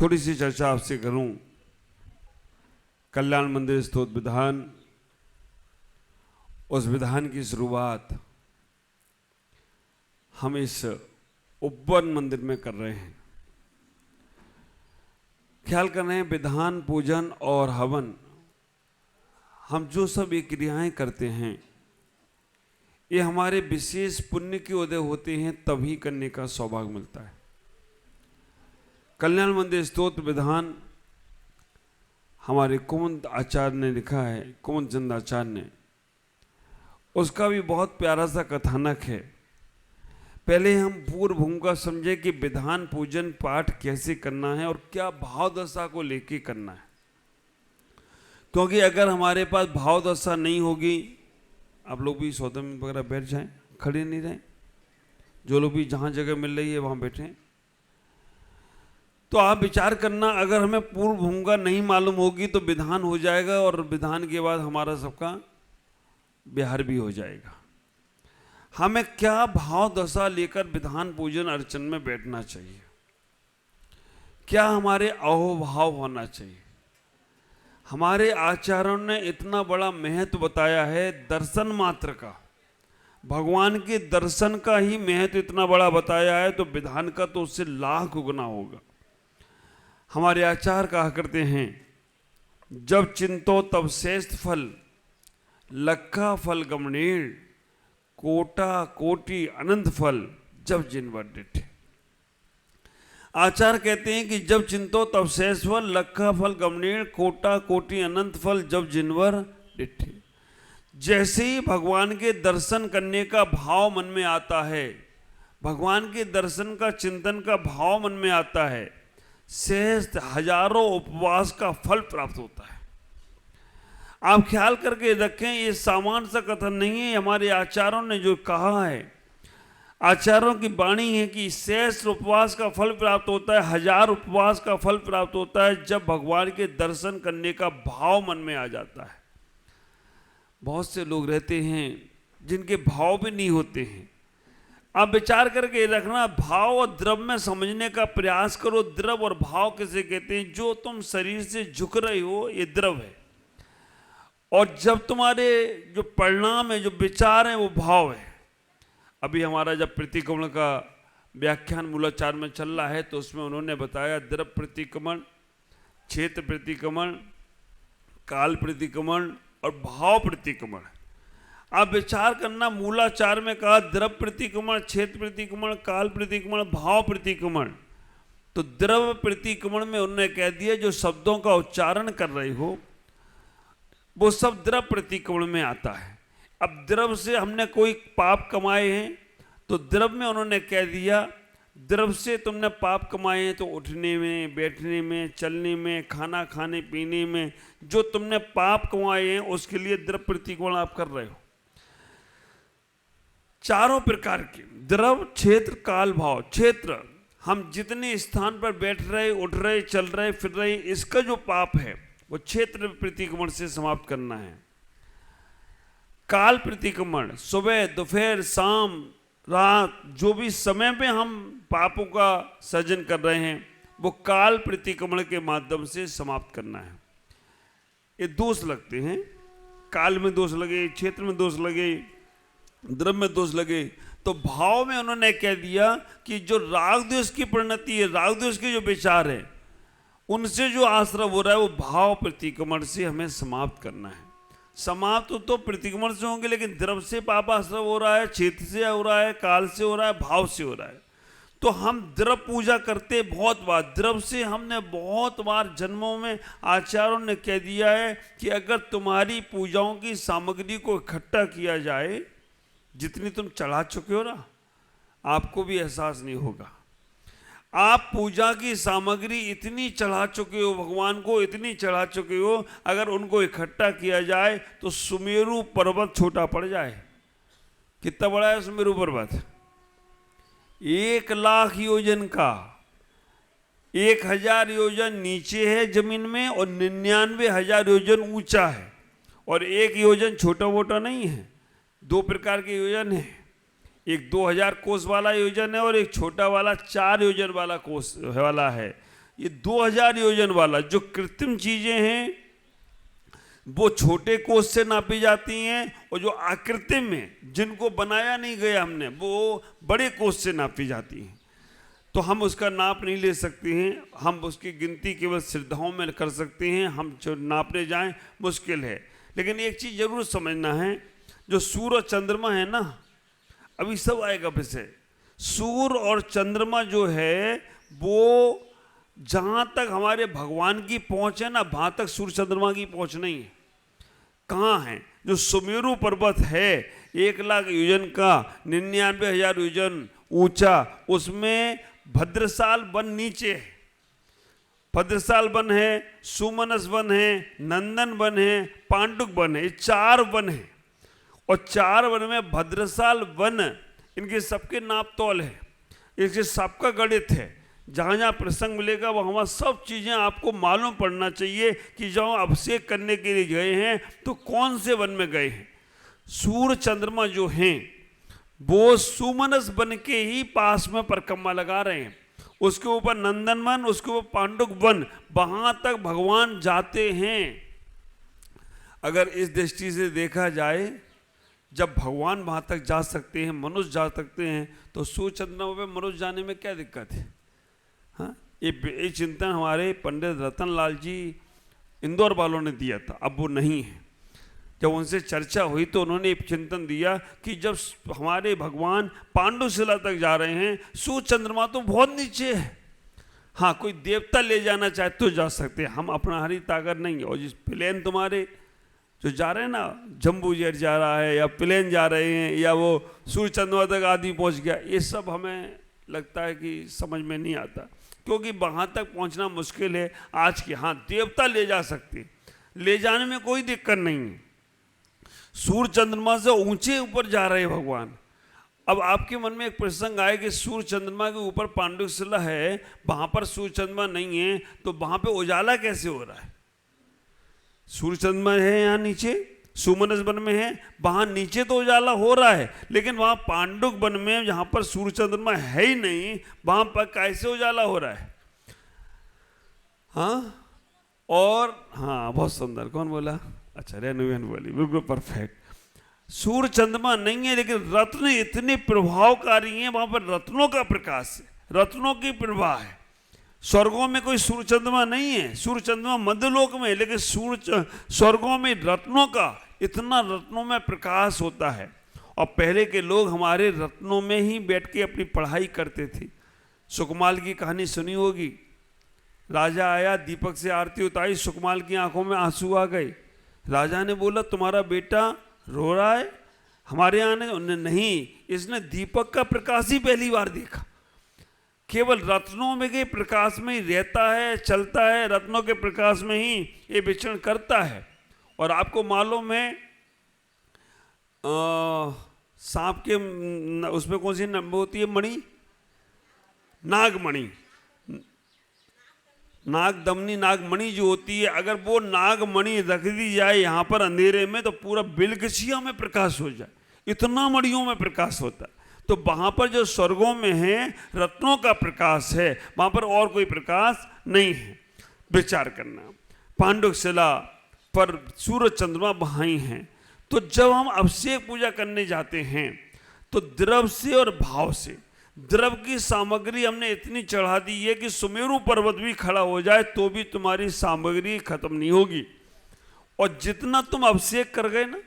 थोड़ी सी चर्चा आपसे करूं। कल्याण मंदिर स्तोत्र विधान, उस विधान की शुरुआत हम इस उपवन मंदिर में कर रहे हैं। ख्याल कर रहे हैं विधान, पूजन और हवन, हम जो सब ये क्रियाएं करते हैं ये हमारे विशेष पुण्य के उदय होते हैं तभी करने का सौभाग्य मिलता है। कल्याण मंदिर स्तोत्र विधान हमारे कुमुद आचार्य ने लिखा है, कुमुद चंद आचार्य ने, उसका भी बहुत प्यारा सा कथानक है। पहले हम पूर्व भूमिका समझे कि विधान, पूजन, पाठ कैसे करना है और क्या भाव दशा को लेके करना है। क्योंकि अगर हमारे पास भाव दशा नहीं होगी, आप लोग भी सौदे में वगैरह बैठ जाएं, खड़े नहीं रहें, जो लोग भी जहाँ जगह मिल रही है वहाँ बैठें। तो आप विचार करना, अगर हमें पूर्व भूमिका नहीं मालूम होगी तो विधान हो जाएगा और विधान के बाद हमारा सबका बिहार भी हो जाएगा। हमें क्या भाव दशा लेकर विधान, पूजन, अर्चन में बैठना चाहिए, क्या हमारे अहोभाव होना चाहिए। हमारे आचार्यों ने इतना बड़ा महत्व बताया है दर्शन मात्र का, भगवान के दर्शन का ही महत्व इतना बड़ा बताया है, तो विधान का तो उससे लाख गुना होगा। हमारे आचार्य कहा करते हैं, जब चिंतो तब श्रेष्ठ फल, लखा फल गमनेर, कोटा कोटि अनंत फल जब जिनवर डिठे। आचार्य कहते हैं कि जब चिंतो तब शेष फल, लखा फल गमनेर, कोटा कोटि अनंत फल जब जिनवर डिठे। जैसे ही भगवान के दर्शन करने का भाव मन में आता है, भगवान के दर्शन का चिंतन का भाव मन में आता है, शेष हजारों उपवास का फल प्राप्त होता है। आप ख्याल करके रखें, ये सामान्य सा कथन नहीं है, हमारे आचार्यों ने जो कहा है, आचार्यों की वाणी है कि शेष उपवास का फल प्राप्त होता है, 1000 उपवास का फल प्राप्त होता है जब भगवान के दर्शन करने का भाव मन में आ जाता है। बहुत से लोग रहते हैं जिनके भाव भी नहीं होते हैं। आप विचार करके रखना, भाव और द्रव में समझने का प्रयास करो। द्रव और भाव किसे कहते हैं? जो तुम शरीर से झुक रहे हो ये द्रव है, और जब तुम्हारे जो परिणाम है, जो विचार है, वो भाव है। अभी हमारा जब प्रतिक्रमण का व्याख्यान मूलाचार में चल रहा है तो उसमें उन्होंने बताया द्रव प्रतिक्रमण, क्षेत्र प्रतिक्रमण, काल प्रतिक्रमण और भाव प्रतिक्रमण। आप विचार करना, मूलाचार में कहा द्रव प्रतिक्रमण, क्षेत्र प्रतिक्रमण, काल प्रतिक्रमण, भाव प्रतिक्रमण। तो द्रव प्रतिक्रमण में उन्होंने कह दिया जो शब्दों का उच्चारण कर रहे हो वो सब द्रव प्रतिक्रमण में आता है। अब द्रव से हमने कोई पाप कमाए हैं तो द्रव में उन्होंने कह दिया, द्रव से तुमने पाप कमाए हैं तो उठने में, बैठने में, चलने में, खाना खाने पीने में जो तुमने पाप कमाए हैं उसके लिए द्रव प्रतिक्रमण आप कर रहे हो। चारों प्रकार के द्रव, क्षेत्र, काल, भाव। क्षेत्र, हम जितने स्थान पर बैठ रहे, उठ रहे, चल रहे, फिर रहे, इसका जो पाप है वो क्षेत्र प्रतिक्रमण से समाप्त करना है। काल प्रतिक्रमण, सुबह, दोपहर, शाम, रात, जो भी समय पे हम पापों का सृजन कर रहे हैं वो काल प्रतिक्रमण के माध्यम से समाप्त करना है। ये दोष लगते हैं, काल में दोष लगे, क्षेत्र में दोष लगे, द्रव्य में दोष लगे, तो भाव में उन्होंने कह दिया कि जो राग द्वेष की परिणति है, राग द्वेष के जो विचार है, उनसे जो आश्रय हो रहा है वो भाव प्रतिक्रमण से हमें समाप्त करना है। समाप्त तो प्रतिक्रमण से होंगे, लेकिन द्रव से पाप आश्रय हो रहा है, क्षेत्र से हो रहा है, काल से हो रहा है, भाव से हो रहा है। तो हम द्रव पूजा करते बहुत बार, द्रव से हमने बहुत बार जन्मों में आचार्यों ने कह दिया है कि अगर तुम्हारी पूजाओं की सामग्री को इकट्ठा किया जाए, जितनी तुम चढ़ा चुके हो ना, आपको भी एहसास नहीं होगा। आप पूजा की सामग्री इतनी चढ़ा चुके हो भगवान को, इतनी चढ़ा चुके हो, अगर उनको इकट्ठा किया जाए तो सुमेरु पर्वत छोटा पड़ जाए। कितना बड़ा है सुमेरु पर्वत? 1,00,000 योजन का, 1000 योजन नीचे है जमीन में और 99,000 योजन ऊंचा है। और एक योजन छोटा मोटा नहीं है, 2 प्रकार के योजन है। एक 2000 कोस वाला योजन है और एक छोटा वाला 4 योजन वाला कोस वाला है। ये 2000 योजन वाला जो कृत्रिम चीजें हैं वो छोटे कोष से नापी जाती हैं, और जो अकृत्रिम में जिनको बनाया नहीं गया हमने वो बड़े कोष से नापी जाती हैं। तो हम उसका नाप नहीं ले सकते हैं, हम उसकी गिनती केवल श्रद्धाओं में कर सकते हैं, हम जो नापने जाएं मुश्किल है। लेकिन एक चीज़ जरूर समझना है, जो सूर्य और चंद्रमा है ना, अभी सब आएगा विषय। सूर्य और चंद्रमा जो है वो जहाँ तक हमारे भगवान की पहुँच है ना, वहाँ तक सूर्य चंद्रमा की पहुँच नहीं है। कहाँ है? जो सुमेरु पर्वत है 1 लाख योजन का, 99,000 योजन ऊंचा, उसमें भद्रसाल वन नीचे है। भद्रसाल वन है, सुमनस वन है, नंदन वन है, पांडुक वन है, ये 4 वन है। और 4 वन में भद्रसाल वन, इनके सबके नाप तौल है, इसके सबका गणित है। जहाँ जहाँ प्रसंग मिलेगा वहाँ सब चीज़ें आपको मालूम पड़ना चाहिए कि जहाँ अभिषेक करने के लिए गए हैं तो कौन से वन में गए हैं। सूर्य चंद्रमा जो हैं वो सुमनस वन के ही पास में परिक्रमा लगा रहे हैं, उसके ऊपर नंदन वन, उसके ऊपर पांडुक वन, वहाँ तक भगवान जाते हैं। अगर इस दृष्टि से देखा जाए, जब भगवान वहाँ तक जा सकते हैं, मनुष्य जा सकते हैं, तो सूर्य चंद्रमा पे मनुष्य जाने में क्या दिक्कत है? हाँ, ये चिंतन हमारे पंडित रतनलाल जी इंदौर वालों ने दिया था, अब वो नहीं है। जब उनसे चर्चा हुई तो उन्होंने एक चिंतन दिया कि जब हमारे भगवान पांडुशिला तक जा रहे हैं, सूर्य चंद्रमा तो बहुत नीचे है। हाँ, कोई देवता ले जाना चाहे तो जा सकते हैं, हम अपना हरी ताकत नहीं है। और जिस प्लेन तुम्हारे जो जा रहे हैं ना, जम्बू जेट जा रहा है या प्लेन जा रहे हैं या वो सूर्य चंद्रमा तक आदमी पहुँच गया, ये सब हमें लगता है कि समझ में नहीं आता, क्योंकि वहाँ तक पहुँचना मुश्किल है आज के। हाँ, देवता ले जा सकते, ले जाने में कोई दिक्कत नहीं है। सूर्य चंद्रमा से ऊंचे ऊपर जा रहे भगवान। अब आपके मन में एक प्रसंग आए कि सूर्य चंद्रमा के ऊपर पांडुशिला है, वहाँ पर सूर्य चंद्रमा नहीं है, तो वहाँ पे उजाला कैसे हो रहा है? सूर्य चंद्रमा है यहाँ नीचे, सुमनस वन में है, वहाँ नीचे तो उजाला हो रहा है, लेकिन वहाँ पांडुक वन में जहाँ पर सूर्य चंद्रमा है ही नहीं, वहाँ पर कैसे उजाला हो रहा है? हाँ, और हाँ, बहुत सुंदर। कौन बोला? अच्छा, रेणुबेन बोली, बिल्कुल परफेक्ट। सूर्य चंद्रमा नहीं है, लेकिन रत्न इतने प्रभावकारी हैं, वहाँ पर रत्नों का प्रकाश है, रत्नों की प्रभा है। स्वर्गों में कोई सूर्य चंद्रमा नहीं है, सूर्य चंद्रमा मध्यलोक में है, लेकिन सूर्य स्वर्गों में रत्नों का इतना, रत्नों में प्रकाश होता है। और पहले के लोग हमारे रत्नों में ही बैठ के अपनी पढ़ाई करते थे। सुकमाल की कहानी सुनी होगी। राजा आया, दीपक से आरती उतारी, सुकमाल की आंखों में आंसू आ गए। राजा ने बोला, तुम्हारा बेटा रो रहा है? हमारे यहाँ ने नहीं, इसने दीपक का प्रकाश ही पहली बार देखा। केवल रत्नों में के प्रकाश में ही रहता है, चलता है, रत्नों के प्रकाश में ही ये विचरण करता है। और आपको मालूम है सांप के उसमें कौन सी होती है मणि? नागमणि, नागदमनी नागमणि जो होती है, अगर वो नागमणि रख दी जाए यहाँ पर अंधेरे में तो पूरा बिलगछिया में प्रकाश हो जाए, इतना मणियों में प्रकाश होता है। तो वहाँ पर जो स्वर्गों में है रत्नों का प्रकाश है, वहाँ पर और कोई प्रकाश नहीं है। विचार करना, पांडुशिला पर सूर्य चंद्रमा वहाँ ही हैं। तो जब हम अभिषेक पूजा करने जाते हैं तो द्रव से और भाव से, द्रव की सामग्री हमने इतनी चढ़ा दी है कि सुमेरु पर्वत भी खड़ा हो जाए तो भी तुम्हारी सामग्री खत्म नहीं होगी। और जितना तुम अभिषेक कर गए ना,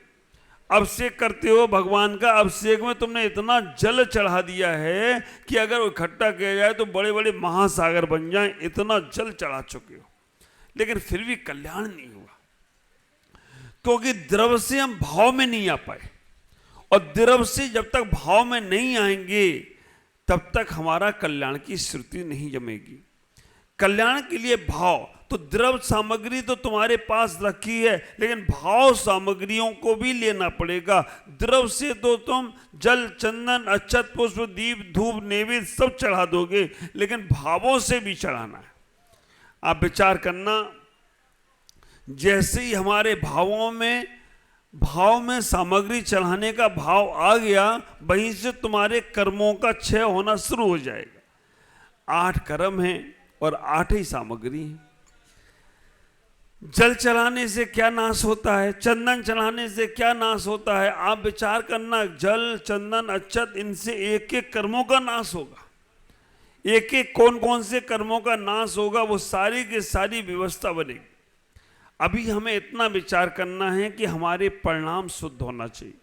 अभिषेक करते हो भगवान का, अभिषेक में तुमने इतना जल चढ़ा दिया है कि अगर इकट्ठा किया जाए तो बड़े बड़े महासागर बन जाएं, इतना जल चढ़ा चुके हो, लेकिन फिर भी कल्याण नहीं हुआ, क्योंकि द्रव से हम भाव में नहीं आ पाए। और द्रव से जब तक भाव में नहीं आएंगे तब तक हमारा कल्याण की श्रुति नहीं जमेगी। कल्याण के लिए भाव, तो द्रव सामग्री तो तुम्हारे पास रखी है, लेकिन भाव सामग्रियों को भी लेना पड़ेगा। द्रव से तो तुम जल, चंदन, अक्षत, पुष्प, दीप, धूप, नैवेद्य सब चढ़ा दोगे, लेकिन भावों से भी चढ़ाना है। आप विचार करना, जैसे ही हमारे भाव में सामग्री चढ़ाने का भाव आ गया, वहीं से तुम्हारे कर्मों का क्षय होना शुरू हो जाएगा। 8 कर्म हैं, और 8 ही सामग्री है। जल चढ़ाने से क्या नाश होता है, चंदन चढ़ाने से क्या नाश होता है, आप विचार करना। जल, चंदन, अक्षत, इनसे एक एक कर्मों का नाश होगा। एक एक कौन कौन से कर्मों का नाश होगा, वो सारी की सारी व्यवस्था बनेगी। अभी हमें इतना विचार करना है कि हमारे परिणाम शुद्ध होना चाहिए।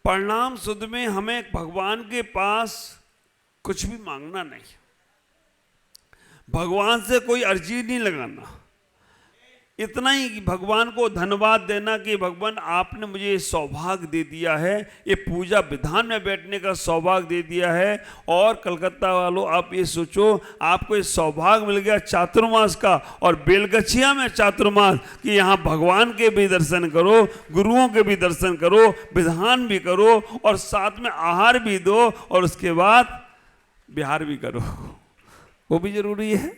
परिणाम शुद्ध में हमें भगवान के पास कुछ भी मांगना नहीं, भगवान से कोई अर्जी नहीं लगाना, इतना ही कि भगवान को धन्यवाद देना कि भगवान आपने मुझे सौभाग्य दे दिया है, ये पूजा विधान में बैठने का सौभाग्य दे दिया है। और कलकत्ता वालों, आप ये सोचो, आपको ये सौभाग्य मिल गया चातुर्मास का, और बेलगछिया में चातुर्मास, कि यहाँ भगवान के भी दर्शन करो, गुरुओं के भी दर्शन करो, विधान भी करो, और साथ में आहार भी दो, और उसके बाद विहार भी करो। वो भी जरूरी है,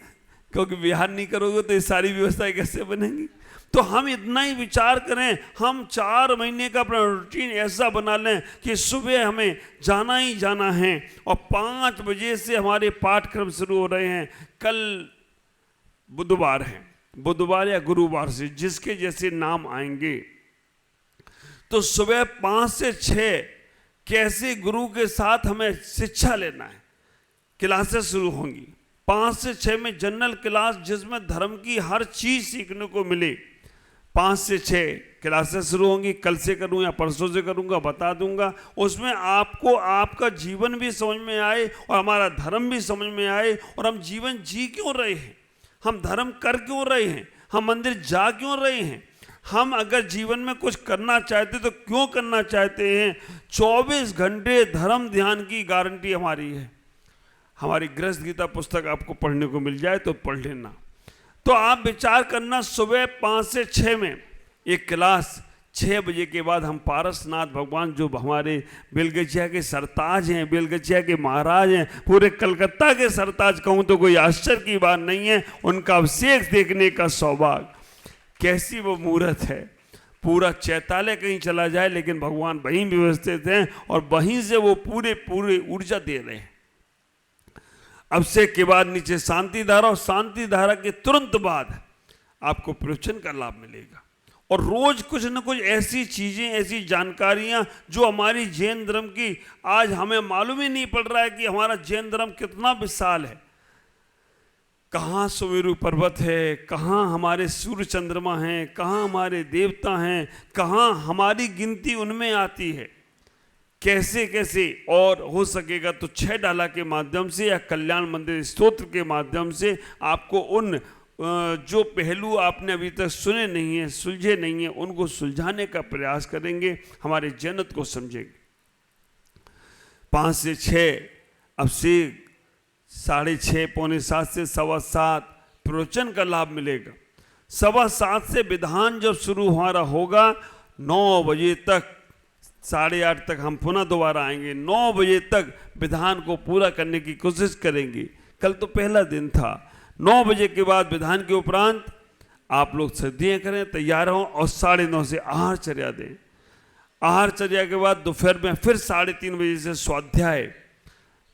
क्योंकि विहार नहीं करोगे तो ये सारी व्यवस्थाएं कैसे बनेंगी। तो हम इतना ही विचार करें, हम 4 महीने का अपना रूटीन ऐसा बना लें कि सुबह हमें जाना ही जाना है, और 5 बजे से हमारे पाठ्यक्रम शुरू हो रहे हैं। कल बुधवार है, बुधवार या गुरुवार से जिसके जैसे नाम आएंगे, तो सुबह 5 से 6 कैसे गुरु के साथ हमें शिक्षा लेना है, क्लासेस शुरू होंगी। 5 से 6 में जनरल क्लास, जिसमें धर्म की हर चीज सीखने को मिले। 5 से 6 क्लासेस शुरू होंगी। कल से करूँ या परसों से करूँगा, बता दूंगा। उसमें आपको आपका जीवन भी समझ में आए और हमारा धर्म भी समझ में आए, और हम जीवन जी क्यों रहे हैं, हम धर्म कर क्यों रहे हैं, हम मंदिर जा क्यों रहे हैं, हम अगर जीवन में कुछ करना चाहते तो क्यों करना चाहते हैं। 24 घंटे धर्म ध्यान की गारंटी हमारी है। हमारी गृहस्थ गीता पुस्तक आपको पढ़ने को मिल जाए तो पढ़ लेना। तो आप विचार करना, सुबह 5 से 6 में एक क्लास, 6 बजे के बाद हम पारसनाथ भगवान, जो हमारे बेलगछिया के सरताज हैं, बेलगछिया के महाराज हैं, पूरे कलकत्ता के सरताज कहूँ तो कोई आश्चर्य की बात नहीं है, उनका अभिषेक देखने का सौभाग्य। कैसी वो मूर्त है, पूरा चैतालय कहीं चला जाए लेकिन भगवान वहीं व्यवस्थित हैं, और वहीं से वो पूरे ऊर्जा दे रहे हैं। अभिषेक के बाद नीचे शांति धारा, और शांति धारा के तुरंत बाद आपको प्रवचन का लाभ मिलेगा। और रोज कुछ न कुछ ऐसी चीजें, ऐसी जानकारियां जो हमारी जैन धर्म की, आज हमें मालूम ही नहीं पड़ रहा है कि हमारा जैन धर्म कितना विशाल है। कहाँ सुमेरु पर्वत है, कहाँ हमारे सूर्य चंद्रमा हैं, कहाँ हमारे देवता हैं, कहाँ हमारी गिनती उनमें आती है, कैसे कैसे। और हो सकेगा तो 6 डाला के माध्यम से या कल्याण मंदिर स्तोत्र के माध्यम से आपको उन जो पहलू आपने अभी तक सुने नहीं है, सुलझे नहीं है, उनको सुलझाने का प्रयास करेंगे, हमारे जन्नत को समझेंगे। 5 से 6 अब से 6:30 पौने 7 से 7:15 प्रवचन का लाभ मिलेगा। 7:15 से विधान जब शुरू हमारा होगा, 9 बजे तक, 8:30 तक हम पुनः दोबारा आएंगे। 9 बजे तक विधान को पूरा करने की कोशिश करेंगे। कल तो पहला दिन था। 9 बजे के बाद विधान के उपरांत आप लोग सिद्धियाँ करें, तैयार हों, और 9:30 से आहारचर्या दें। आहारचर्या के बाद दोपहर में फिर 3:30 बजे से स्वाध्याय,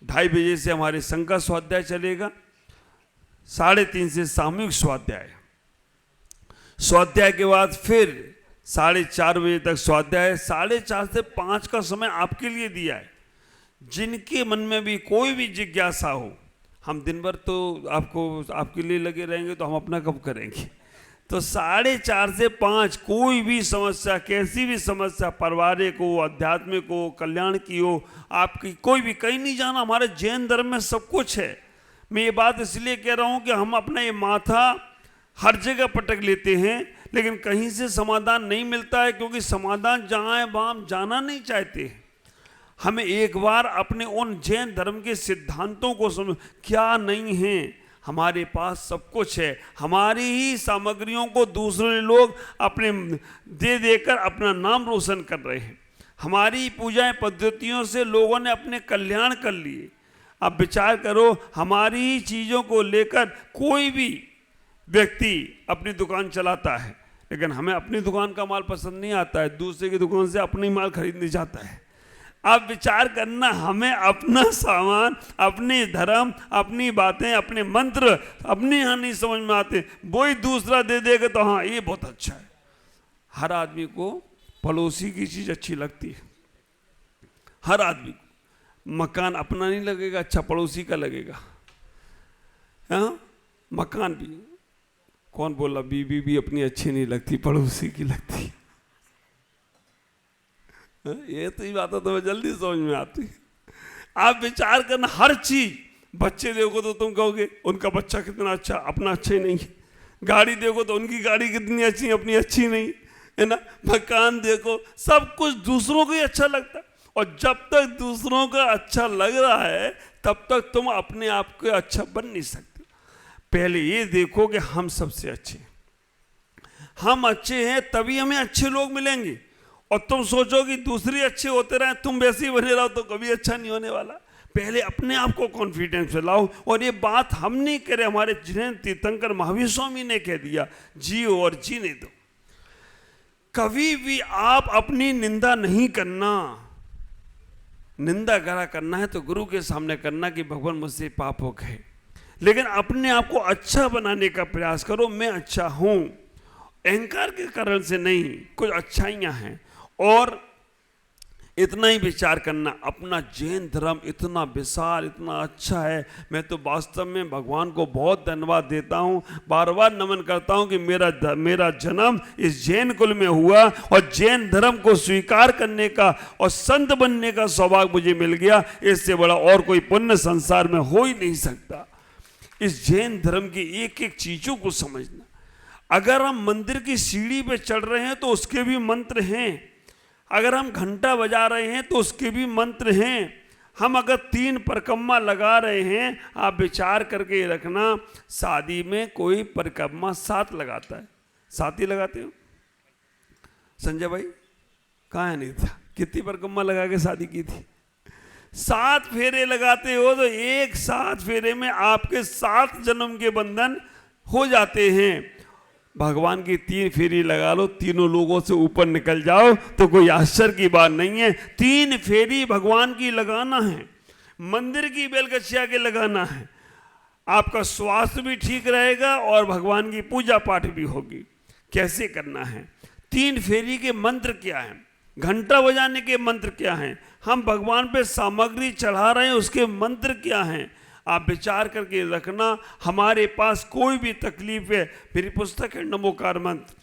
2:30 बजे से हमारे संघ का स्वाध्याय चलेगा, 3:30 से सामूहिक स्वाध्याय। स्वाध्याय के बाद फिर 4:30 बजे तक स्वाध्याय। 4:30 से 5 का समय आपके लिए दिया है। जिनके मन में भी कोई भी जिज्ञासा हो, हम दिन भर तो आपके लिए लगे रहेंगे, तो हम अपना कब करेंगे। तो 4:30 से 5 कोई भी समस्या, कैसी भी समस्या, पारिवारिक हो, आध्यात्मिक हो, कल्याण की हो, आपकी कोई भी, कहीं नहीं जाना। हमारे जैन धर्म में सब कुछ है। मैं ये बात इसलिए कह रहा हूँ कि हम अपना ये माथा हर जगह पटक लेते हैं, लेकिन कहीं से समाधान नहीं मिलता है, क्योंकि समाधान जहाँ है वहाँ हम जाना नहीं चाहते हैं। हमें एक बार अपने उन जैन धर्म के सिद्धांतों को समझ, क्या नहीं है, हमारे पास सब कुछ है। हमारी ही सामग्रियों को दूसरे लोग अपने दे देकर अपना नाम रोशन कर रहे हैं। हमारी पूजाएं पद्धतियों से लोगों ने अपने कल्याण कर लिए। अब विचार करो, हमारी ही चीज़ों को लेकर कोई भी व्यक्ति अपनी दुकान चलाता है, लेकिन हमें अपनी दुकान का माल पसंद नहीं आता है, दूसरे की दुकान से अपनी माल खरीदने जाता है। आप विचार करना, हमें अपना सामान, अपने धर्म, अपनी बातें, अपने मंत्र अपने यहाँ नहीं समझ में आते, वही दूसरा दे देगा तो हाँ ये बहुत अच्छा है। हर आदमी को पड़ोसी की चीज अच्छी लगती है, हर आदमी को। मकान अपना नहीं लगेगा अच्छा, पड़ोसी का लगेगा। हाँ, मकान भी, कौन बोला बीवी भी अपनी अच्छी नहीं लगती, पड़ोसी की लगती है। ये तो ही बात है, तुम्हें जल्दी समझ में आती है। आप विचार करना, हर चीज, बच्चे देखो तो तुम कहोगे उनका बच्चा कितना अच्छा, अपना अच्छा ही नहीं है। गाड़ी देखो तो उनकी गाड़ी कितनी अच्छी, अपनी अच्छी नहीं है ना। मकान देखो, सब कुछ दूसरों को ही अच्छा लगता है। और जब तक दूसरों का अच्छा लग रहा है तब तक तुम अपने आप को अच्छा बन नहीं सकते। पहले ये देखो कि हम सबसे अच्छे हैं, हम अच्छे हैं तभी हमें अच्छे लोग मिलेंगे। और तुम सोचो कि दूसरे अच्छे होते रहे, तुम वैसे ही बने रहो तो कभी अच्छा नहीं होने वाला। पहले अपने आप को कॉन्फिडेंस में लाओ। और ये बात हम नहीं करे, हमारे जयंत तीर्थंकर महावीर स्वामी ने कह दिया, जियो और जीने दो। कभी भी आप अपनी निंदा नहीं करना। निंदा करा करना है तो गुरु के सामने करना कि भगवान मुझसे पाप हो गए, लेकिन अपने आप को अच्छा बनाने का प्रयास करो। मैं अच्छा हूं, अहंकार के कारण से नहीं, कुछ अच्छाइयां हैं। और इतना ही विचार करना, अपना जैन धर्म इतना विशाल, इतना अच्छा है। मैं तो वास्तव में भगवान को बहुत धन्यवाद देता हूँ, बार बार नमन करता हूँ कि मेरा जन्म इस जैन कुल में हुआ और जैन धर्म को स्वीकार करने का और संत बनने का सौभाग्य मुझे मिल गया। इससे बड़ा और कोई पुण्य संसार में हो ही नहीं सकता। इस जैन धर्म की एक एक चीजों को समझना। अगर हम मंदिर की सीढ़ी पे चढ़ रहे हैं तो उसके भी मंत्र हैं, अगर हम घंटा बजा रहे हैं तो उसके भी मंत्र हैं। हम अगर 3 परिक्रमा लगा रहे हैं, आप विचार करके रखना, शादी में कोई परिक्रमा 7 लगाता है। 7 ही लगाते हो? संजय भाई कहाँ है? नहीं था। कितनी परिक्रमा लगा के शादी की थी? 7 फेरे लगाते हो तो एक 7 फेरे में आपके 7 जन्म के बंधन हो जाते हैं। भगवान की 3 फेरी लगा लो, तीनों लोगों से ऊपर निकल जाओ तो कोई आश्चर्य की बात नहीं है। 3 फेरी भगवान की लगाना है, मंदिर की बेलगछिया के लगाना है। आपका स्वास्थ्य भी ठीक रहेगा और भगवान की पूजा पाठ भी होगी। कैसे करना है? 3 फेरी के मंत्र क्या है? घंटा बजाने के मंत्र क्या हैं? हम भगवान पे सामग्री चढ़ा रहे हैं, उसके मंत्र क्या हैं? आप विचार करके रखना। हमारे पास कोई भी तकलीफ है, मेरी पुस्तक है नमोकार मंत्र,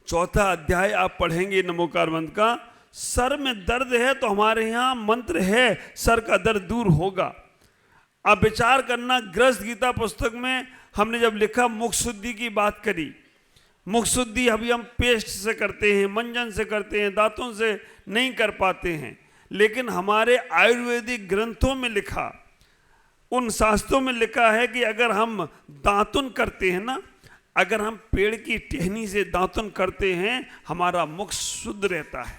4था अध्याय आप पढ़ेंगे नमोकार मंत्र का। सर में दर्द है तो हमारे यहाँ मंत्र है, सर का दर्द दूर होगा। आप विचार करना, ग्रस्त गीता पुस्तक में हमने जब लिखा मुख शुद्धि की बात करी। मुख शुद्धि अभी हम पेस्ट से करते हैं, मंजन से करते हैं, दांतों से नहीं कर पाते हैं। लेकिन हमारे आयुर्वेदिक ग्रंथों में लिखा, उन शास्त्रों में लिखा है कि अगर हम दांतुन करते हैं ना, अगर हम पेड़ की टहनी से दांतुन करते हैं, हमारा मुख शुद्ध रहता है।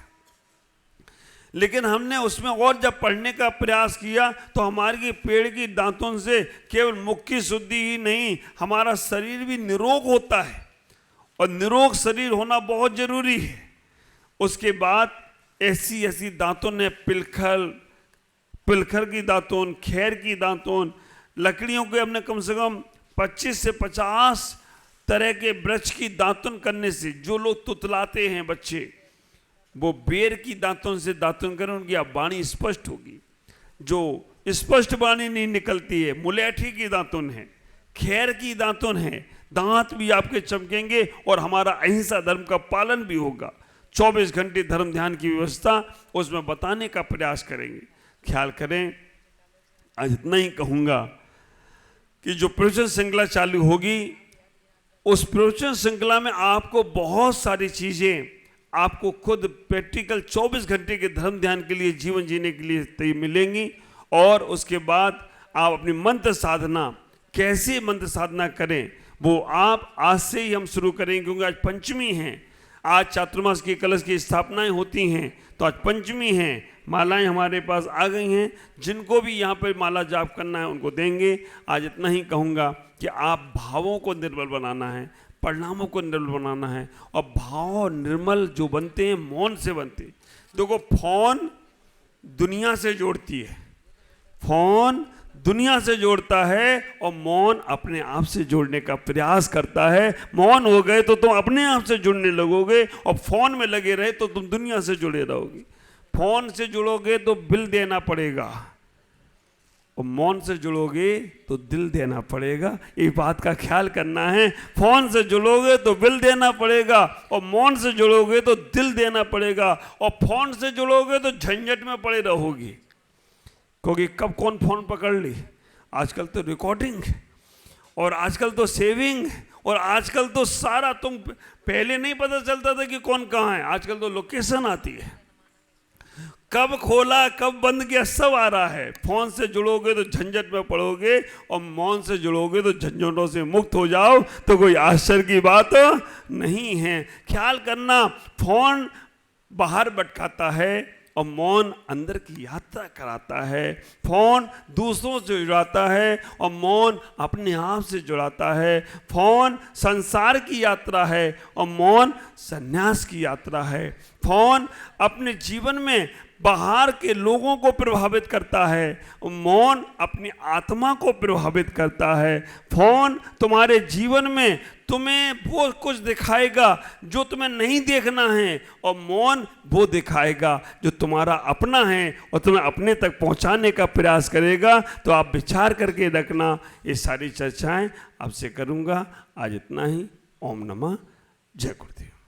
लेकिन हमने उसमें और जब पढ़ने का प्रयास किया तो हमारे पेड़ की दांतों से केवल मुख की शुद्धि ही नहीं, हमारा शरीर भी निरोग होता है। और निरोग शरीर होना बहुत जरूरी है। उसके बाद ऐसी ऐसी दांतों ने पिलखर की दांतोन, खैर की दांतोन, लकड़ियों के हमने कम से कम 25 से 50 तरह के वृक्ष की दांतुन करने से, जो लोग तुतलाते हैं बच्चे, वो बेर की दांतुन से दांतुन करें, उनकी वाणी स्पष्ट होगी। जो स्पष्ट वाणी नहीं निकलती है, मुलेठी की दांतुन है, खैर की दांतुन है, दांत भी आपके चमकेंगे और हमारा अहिंसा धर्म का पालन भी होगा। 24 घंटे धर्म ध्यान की व्यवस्था उसमें बताने का प्रयास करेंगे। ख्याल करें। आज इतना ही कहूँगा कि जो प्रवचन श्रृंखला चालू होगी, उस प्रवचन श्रृंखला में आपको बहुत सारी चीज़ें आपको खुद प्रैक्टिकल 24 घंटे के धर्म ध्यान के लिए, जीवन जीने के लिए मिलेंगी। और उसके बाद आप अपनी मंत्र साधना, कैसे मंत्र साधना करें, वो आप आज से ही हम शुरू करेंगे। क्योंकि आज पंचमी है, आज चातुर्मास की कलश की स्थापनाएं होती हैं, तो आज पंचमी है। मालाएं हमारे पास आ गई हैं, जिनको भी यहाँ पर माला जाप करना है उनको देंगे। आज इतना ही कहूँगा कि आप भावों को निर्मल बनाना है, परिणामों को निर्मल बनाना है। और भाव निर्मल जो बनते हैं, मौन से बनते हैं। देखो, फोन दुनिया से जोड़ती है, फोन दुनिया से जोड़ता है और मौन अपने आप से जोड़ने का प्रयास करता है। मौन हो गए तो तुम अपने आप से जुड़ने लगोगे, और फोन में लगे रहे तो तुम दुनिया से जुड़े रहोगे। फोन से जुड़ोगे तो बिल देना पड़ेगा, और मौन से जुड़ोगे तो दिल देना पड़ेगा। ये बात का ख्याल करना है। फोन से जुड़ोगे तो बिल देना पड़ेगा, और मौन से जुड़ोगे तो दिल देना पड़ेगा। और फोन से जुड़ोगे तो झंझट में पड़े रहोगे, क्योंकि कब कौन फोन पकड़ ली। आजकल तो रिकॉर्डिंग, और आजकल तो सेविंग, और आजकल तो सारा, तुम पहले नहीं पता चलता था कि कौन कहाँ है, आजकल तो लोकेशन आती है, कब खोला कब बंद किया सब आ रहा है। फोन से जुड़ोगे तो झंझट में पड़ोगे, और मौन से जुड़ोगे तो झंझटों से मुक्त हो जाओ, तो कोई आश्चर्य की बात नहीं है। ख्याल करना, फोन बाहर भटकाता है और मौन अंदर की यात्रा कराता है। फोन दूसरों से जुड़ाता है और मौन अपने आप से जुड़ाता है। फोन संसार की यात्रा है और मौन संन्यास की यात्रा है। फोन अपने जीवन में बाहर के लोगों को प्रभावित करता है, मौन अपनी आत्मा को प्रभावित करता है। फोन तुम्हारे जीवन में तुम्हें वो कुछ दिखाएगा जो तुम्हें नहीं देखना है, और मौन वो दिखाएगा जो तुम्हारा अपना है और तुम्हें अपने तक पहुंचाने का प्रयास करेगा। तो आप विचार करके रखना। ये सारी चर्चाएं आपसे करूंगा। आज इतना ही। ओम नमः। जय गुरुदेव।